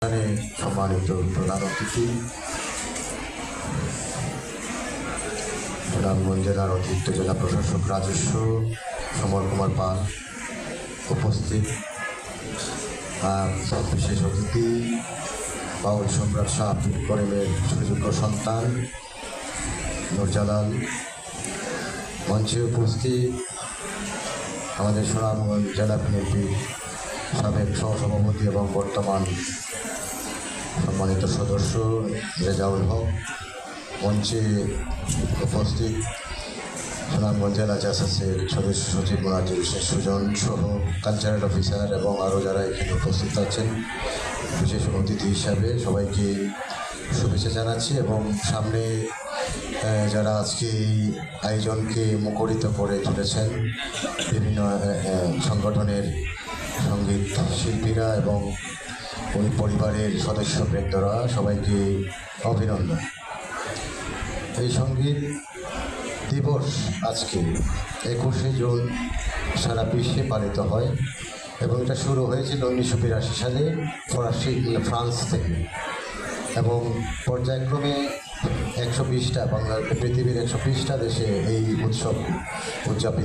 সম্মানিত প্রধান অতিথি, সুনামগঞ্জ জেলার অতিরিক্ত জেলা প্রশাসক রাজস্ব সমর কুমার পাল উপস্থিত, বিশেষ অতিথি বাউল সম্রাট শাহ আব্দুল করিমের সুযোগ্য সন্তান নূরজালাল, মঞ্চে উপস্থিত আমাদের সুনামগঞ্জ জেলা বিএনপির সাবেক সহসভাপতি এবং বর্তমান সম্মানিত সদস্য রেজাউল হক, মঞ্চে উপস্থিত সুনামগঞ্জ জেলা জাসাসের সদস্য সচিব মোনাজির সুজন সহ কালচারাল অফিসার এবং আরও যারা এখানে উপস্থিত আছেন, বিশেষ অতিথি হিসাবে সবাইকে শুভেচ্ছা জানাচ্ছি। এবং সামনে যারা আজকে এই আয়োজনকে মুখরিত করে তুলেছেন, বিভিন্ন সংগঠনের সঙ্গীত শিল্পীরা এবং ওই পরিবারের সদস্যবৃন্দরা, সবাইকে অভিনন্দন। এই সঙ্গীত দিবস আজকে 21শে জুন সারা বিশ্বে পালিত হয় এবং এটা শুরু হয়েছিল 1982 সালে ফ্রান্স থেকে এবং পর্যায়ক্রমে 120টা পৃথিবীর 120টা দেশে এই উৎসব উদযাপিত